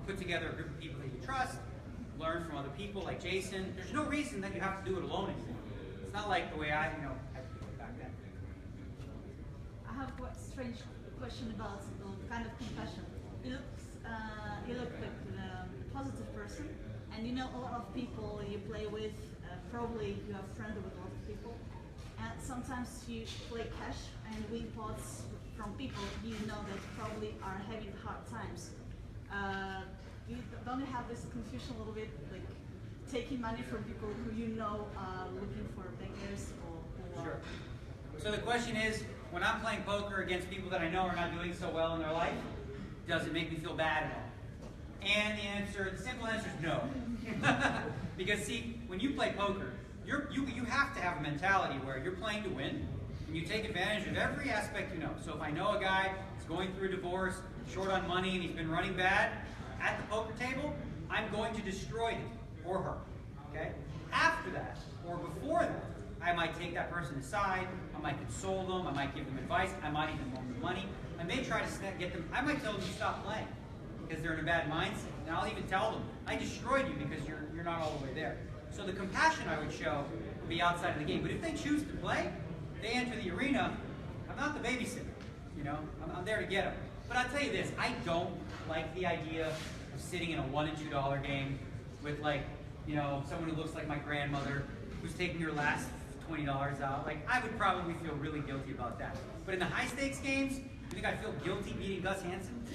put together a group of people that you trust, learn from other people like Jason. There's no reason that you have to do it alone anymore. It's not like the way I, had to do it back then. I have a strange question about kind of compassion. You look like a positive person, and you know a lot of people you play with. Probably you are friendly with a lot of people, and sometimes you play cash and win pots from people you know that probably are having hard times. Don't you have this confusion a little bit, like taking money from people who you know are looking for beggars or Sure. So the question is, when I'm playing poker against people that I know are not doing so well in their life, does it make me feel bad at all? And the simple answer is no. Because see, when you play poker, you have to have a mentality where you're playing to win, and you take advantage of every aspect you know. So if I know a guy is going through a divorce, short on money, and he's been running bad, at the poker table, I'm going to destroy him or her, okay? After that, or before that, I might take that person aside, I might console them, I might give them advice, I might even loan them money. I may try to get them, I might tell them to stop playing because they're in a bad mindset. And I'll even tell them, I destroyed you because you're not all the way there. So the compassion I would show would be outside of the game. But if they choose to play, they enter the arena, I'm not the babysitter, I'm there to get them. But I'll tell you this, I don't like the idea of sitting in a $1 and $2 game with someone who looks like my grandmother who's taking her last $20 out. Like, I would probably feel really guilty about that. But in the high stakes games, you think I feel guilty beating Gus Hansen?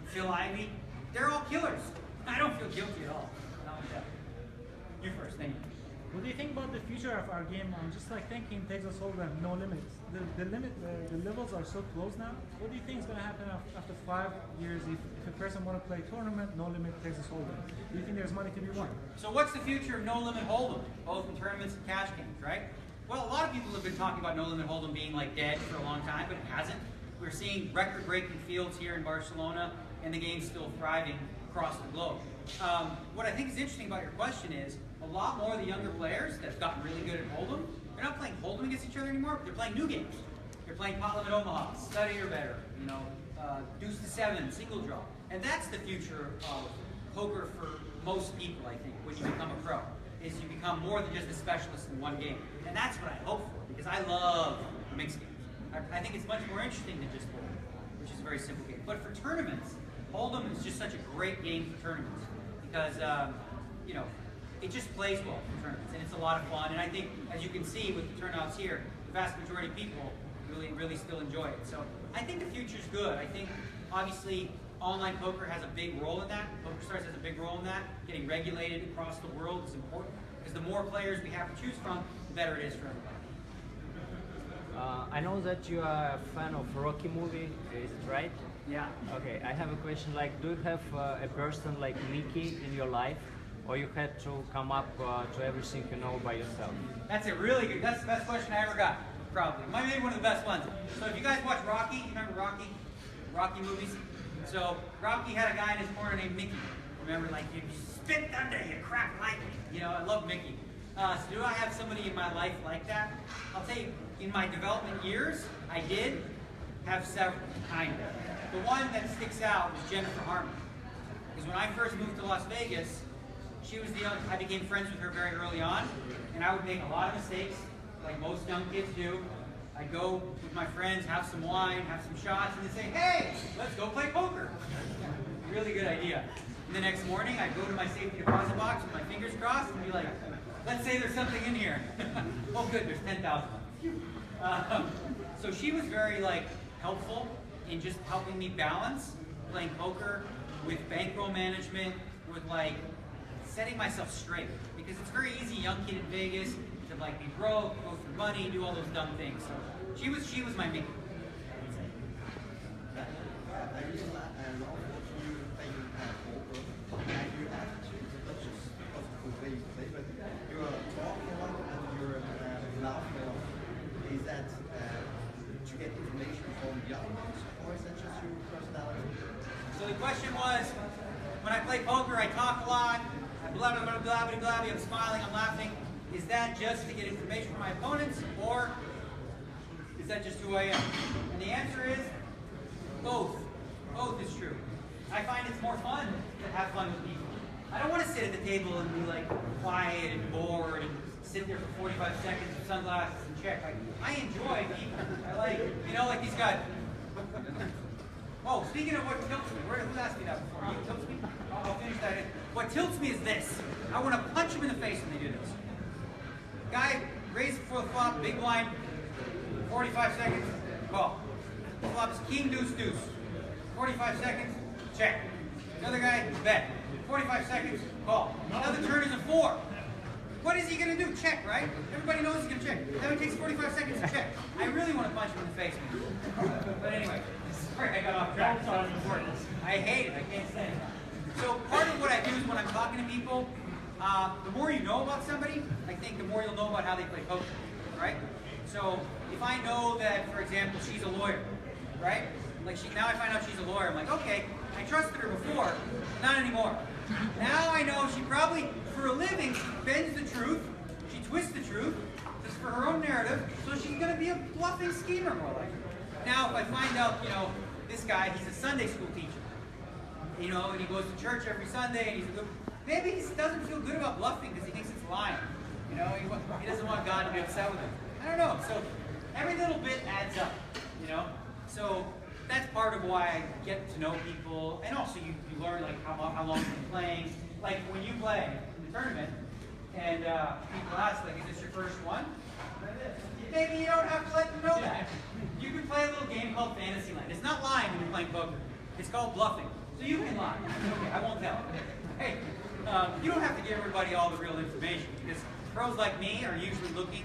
Phil Ivey? They're all killers. I don't feel guilty at all. Not like that. You first, thank you. What do you think about the future of our game? I'm just thinking Texas Hold'em, no limits. The levels are so close now. What do you think is going to happen after 5 years if a person want to play tournament, no limit Texas Hold'em? Do you think there's money to be won? So what's the future of no limit Hold'em, both in tournaments and cash games, right? Well, a lot of people have been talking about no limit Hold'em being dead for a long time, but it hasn't. We're seeing record-breaking fields here in Barcelona, and the game's still thriving across the globe. What I think is interesting about your question is a lot more of the younger players that have gotten really good at Hold'em, they're not playing Hold'em against each other anymore, but they're playing new games. They're playing Pot Limit Omaha, Study or Better, Deuce to 7, Single Draw. And that's the future of poker for most people, I think, when you become a pro, is you become more than just a specialist in one game. And that's what I hope for, because I love mixed games. I think it's much more interesting than just Hold'em, which is a very simple game. But for tournaments, Hold'em is just such a great game for tournaments, because it just plays well for tournaments, and it's a lot of fun. And I think, as you can see with the turnouts here, the vast majority of people really still enjoy it. So I think the future's good. I think obviously online poker has a big role in that. PokerStars has a big role in that. Getting regulated across the world is important because the more players we have to choose from, the better it is for everybody. I know that you are a fan of Rocky movie, is it right? Yeah. Okay, I have a question. Like, do you have a person like Mickey in your life, or you had to come up to everything you know by yourself? That's a really good. That's the best question I ever got. Probably, maybe one of the best ones. So if you guys watch Rocky, you remember Rocky movies? So Rocky had a guy in his corner named Mickey. Remember, like you spit thunder, you crack lightning. You know, I love Mickey. So do I have somebody in my life like that? I'll tell you, in my development years, I did have several, kind of. The one that sticks out was Jennifer Harmon. Because when I first moved to Las Vegas, she was I became friends with her very early on, and I would make a lot of mistakes, like most young kids do. I'd go with my friends, have some wine, have some shots, and they'd say, hey, let's go play poker. Really good idea. And the next morning, I'd go to my safety deposit box with my fingers crossed and be like, let's say there's something in here. Oh good, there's 10,000. So she was very helpful in just helping me balance playing poker with bankroll management, with setting myself straight. Because it's very easy, young kid in Vegas, to be broke, go through money, do all those dumb things. So she was my Mickey. Is that to get information from the audience, or is that just your personality? So the question was, when I play poker, I talk a lot, I blah, blah, blah, blah, blah, blah, I'm smiling, I'm laughing. Is that just to get information from my opponents, or is that just who I am? And the answer is both. Both is true. I find it's more fun to have fun with people. I don't want to sit at the table and be quiet and bored and sit there for 45 seconds with sunglasses and check. I enjoy people. I like these guys. Oh, speaking of what tilts me, who asked me that before? You tilts me? I'll finish that in. What tilts me is this. I want to punch him in the face when they do this. Guy raised before the flop, big blind, 45 seconds, call. The flop is king, deuce, deuce. 45 seconds, check. Another guy, bet. 45 seconds, call. Another turn is a 4. What is he going to do? Check, right? Everybody knows he's going to check. Now he takes 45 seconds to check. I really want to punch him in the face. But anyway, sorry I got off track. It's not important. I hate it. I can't say it. So part of what I do is when I'm talking to people, the more you know about somebody, I think the more you'll know about how they play poker, right? So if I know that, for example, she's a lawyer, right? Now I find out she's a lawyer. I'm like, okay, I trusted her before, not anymore. Now I know she probably, for a living, she bends the truth, she twists the truth, just for her own narrative, so she's going to be a bluffing schemer more likely. Now if I find out, this guy, he's a Sunday school teacher, and he goes to church every Sunday, and he's a good, maybe he doesn't feel good about bluffing because he thinks it's lying. He doesn't want God to be upset with him. I don't know. So every little bit adds up, So that's part of why I get to know people, and also you learn how long you've been playing. Like when you play in the tournament, and people ask, is this your first one? Maybe you don't have to let them know that. You can play a little game called Fantasyland. It's not lying when you're playing poker. It's called bluffing. So you can lie. Okay, I won't tell. Hey, you don't have to give everybody all the real information, because pros like me are usually looking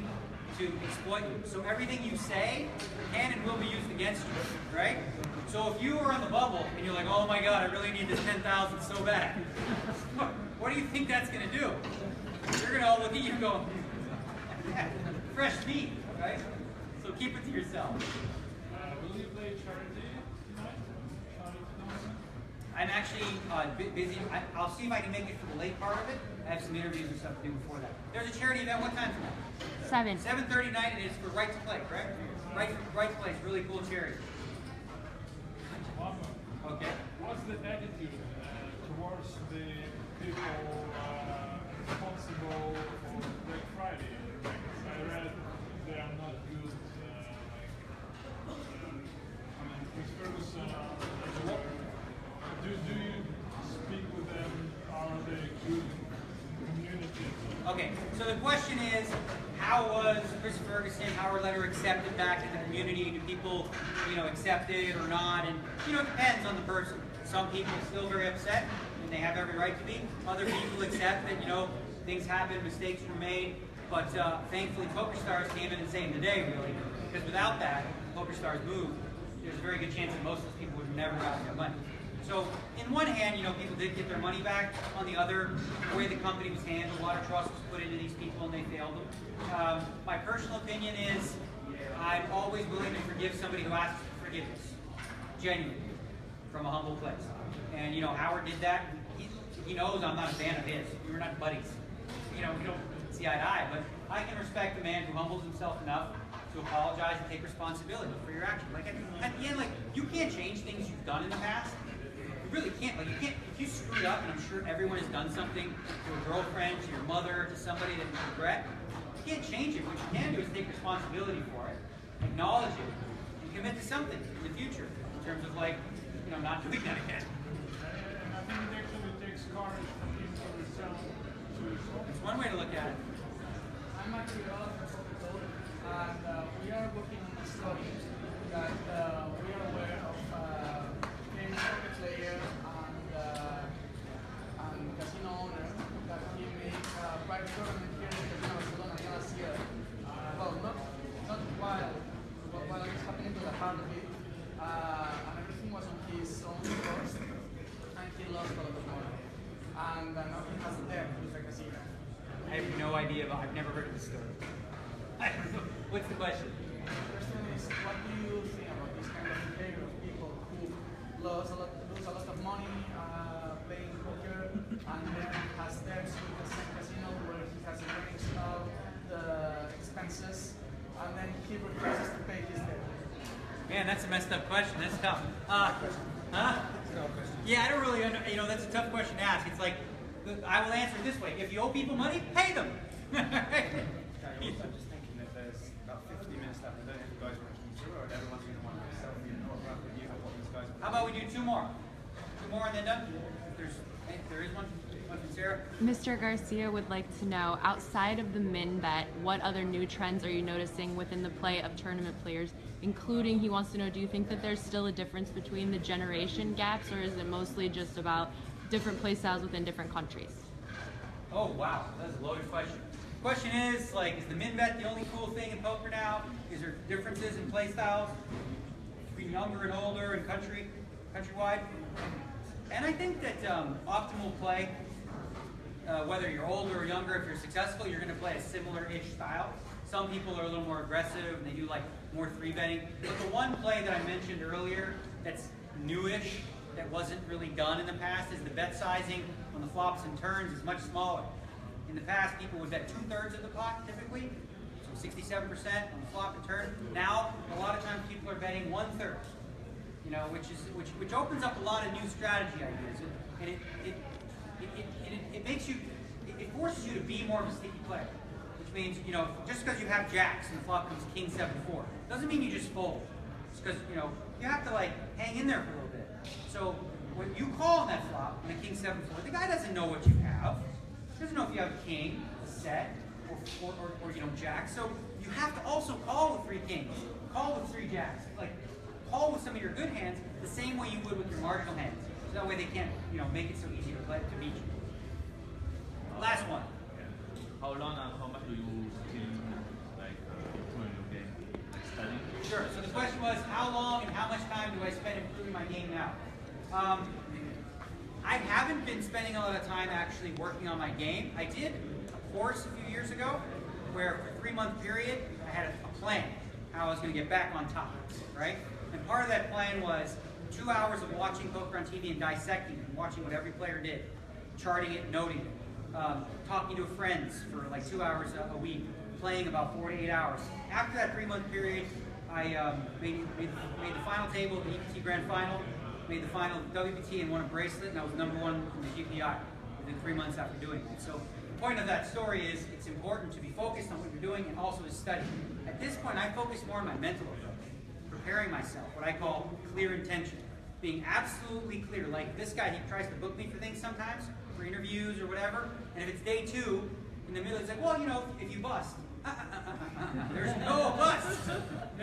to exploit you. So everything you say can and will be used against you, right? So if you are on the bubble and you're like, oh my God, I really need this 10,000 so bad, what do you think that's going to do? They're going to all look at you and go, yeah, fresh meat, right? So keep it to yourself. Will you play charity tonight? I'm actually busy. I'll see if I can make it for the late part of it. I have some interviews and stuff to do before that. There's a charity event. What time tonight? 7:30 night. It is for Right to Play, correct? Right to Play. It's really cool charity. Okay. What's the attitude towards the people responsible for Black Friday? I read they are not good. Chris Ferguson. Do you speak with them? Are they good community? Okay. So the question is, how how was Chris Ferguson, Howard Letter accepted back in the community? Do people, accept it or not? And, it depends on the person. Some people are still very upset, and they have every right to be. Other people accept that, things happen, mistakes were made. But thankfully, PokerStars came in and saved the day, really. Because without that, PokerStars moved. There's a very good chance that most of those people would have never gotten their money. So, in one hand, people did get their money back. On the other, the way the company was handled, a lot of trust was put into these people and they failed them. My personal opinion is I'm always willing to forgive somebody who asks for forgiveness. Genuinely. From a humble place. And, Howard did that. He knows I'm not a fan of his. We were not buddies. We don't see eye to eye. But I can respect a man who humbles himself enough to apologize and take responsibility for your actions. Like, at the end, you can't change things you've done in the past. You really can't. You can't. If you screwed up, and I'm sure everyone has done something to a girlfriend, to your mother, to somebody that you regret, you can't change it. What you can do is take responsibility for it, acknowledge it, and commit to something in the future in terms of not doing that again. And I think it actually takes courage for people to sell. It's one way to look at it. I'm actually a developer for the code, and we are working on a study that we are aware of famous poker players and casino owner that he made a private tournament here in Barcelona last year. Well, not while it was happening to the heart of it, and everything was on his own cost, and he lost a lot of money. And now he has a debt with the casino. I have no idea, but I've never heard of this story. I don't know. What's the question? The question is, what do you think about this kind of behavior of people who lose a lot of money playing poker, and then has debts with the same casino where he has arranged all the expenses, and then he refuses to pay his debt? Man, that's a messed up question. That's tough. Yeah, I don't really, that's a tough question to ask. It's like, I will answer it this way. If you owe people money, pay them. I'm just thinking that there's about 50 minutes left. I don't know if you guys want to keep through, or everyone's going to want to selfie and not run with you and what these guys want. How about we do two more? Two more and then done? If there is one from Sarah. Mr. Garcia would like to know, outside of the min bet, what other new trends are you noticing within the play of tournament players? Including, he wants to know, do you think that there's still a difference between the generation gaps, or is it mostly just about different play styles within different countries? Oh, wow. That's a loaded question. The question is the min bet the only cool thing in poker now? Is there differences in play styles between younger and older and countrywide? And I think that optimal play, whether you're older or younger, if you're successful, you're going to play a similar-ish style. Some people are a little more aggressive, and they do more 3-betting. But the one play that I mentioned earlier that's newish, that wasn't really done in the past, is the bet sizing on the flops and turns is much smaller. In the past, people would bet 2/3 of the pot, typically, so 67% on the flop and turn. Now, a lot of times people are betting 1/3, which opens up a lot of new strategy ideas, and it makes you, it forces you to be more of a sticky player. Which means, just because you have jacks and the flop comes king 7-4, doesn't mean you just fold. It's because, you have to hang in there for a little bit. So when you call on that flop on a king 7-4, the guy doesn't know what you have. He doesn't know if you have a king, a set, or jacks. So you have to also call with 3 kings, call with 3 jacks, call with some of your good hands the same way you would with your marginal hands. So that way they can't, make it so easy to beat you. Last one. How long and how much do you still improve your game? Studying? Sure. So the question was, how long and how much time do I spend improving my game now? I haven't been spending a lot of time actually working on my game. I did a course a few years ago where for a 3-month period I had a plan how I was going to get back on top, right? And part of that plan was 2 hours of watching poker on TV and dissecting it and watching what every player did, charting it, noting it. Talking to friends for 2 hours a week, playing about 4 to 8 hours. After that 3-month period, I made the final table of the EPT Grand Final, made the final WPT and won a bracelet, and I was #1 in the GPI within 3 months after doing that. So the point of that story is it's important to be focused on what you're doing and also to study. At this point, I focus more on my mental approach, preparing myself, what I call clear intention, being absolutely clear. Like this guy, he tries to book me for things sometimes, for interviews or whatever, and if it's day 2, in the middle, it's like, well, if you bust, There's no bust.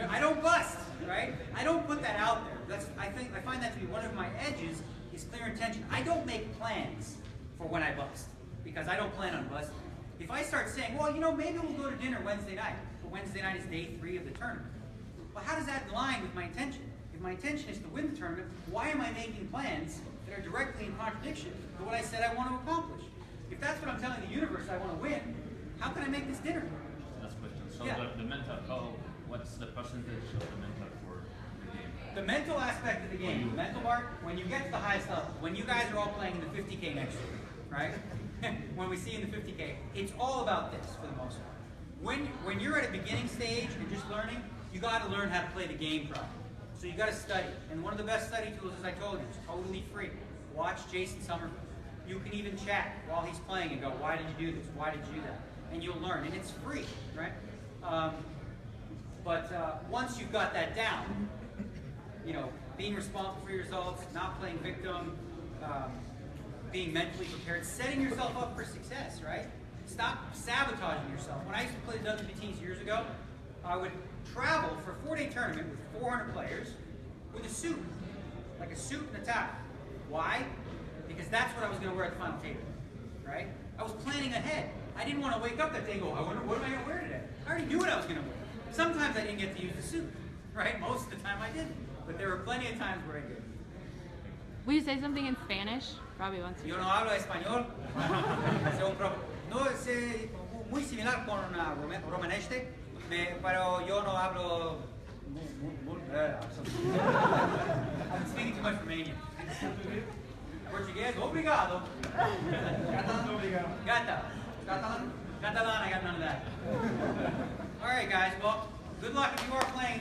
I don't bust, right? I don't put that out there. I find that to be one of my edges is clear intention. I don't make plans for when I bust because I don't plan on busting. If I start saying, well, maybe we'll go to dinner Wednesday night, but Wednesday night is day 3 of the tournament. Well, how does that align with my intention? If my intention is to win the tournament, why am I making plans that are directly in contradiction to what I said I want to accomplish? If that's what I'm telling the universe I want to win, how can I make this dinner? Last question. So Yeah. the mental, what's the percentage of the mental for the game? The mental aspect of the game, the mental part, when you get to the highest level, when you guys are all playing in the 50K next year, right? When we see you in the 50K, it's all about this for the most part. When you're at a beginning stage and just learning, you got to learn how to play the game properly. So you got to study. And one of the best study tools, as I told you, is totally free. Watch Jason Somerville. You can even chat while he's playing and go, why did you do this? Why did you do that? And you'll learn. And it's free, right? But once you've got that down, being responsible for your results, not playing victim, being mentally prepared, setting yourself up for success, right? Stop sabotaging yourself. When I used to play the WPTs years ago, I would travel for a 4-day tournament with 400 players with a suit, like a suit and a tie. Why? Because that's what I was going to wear at the final table, right? I was planning ahead. I didn't want to wake up that day and go, I wonder what am I going to wear today? I already knew what I was going to wear. Sometimes I didn't get to use the suit, right? Most of the time I didn't. But there were plenty of times where I did. Will you say something in Spanish? Robbie wants to. Yo no hablo español. No es muy similar con romaneste, pero yo no hablo. I'm speaking too much Romanian. Portuguese, obrigado. Gata. Catalan, I got none of that. All right, guys. Well, good luck if you are playing.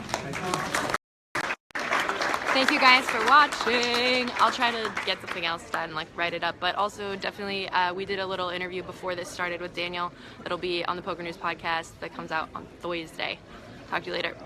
Thank you guys for watching. I'll try to get something else done, like write it up, but also definitely we did a little interview before this started with Daniel that'll be on the Poker News podcast that comes out on Thursday. Talk to you later.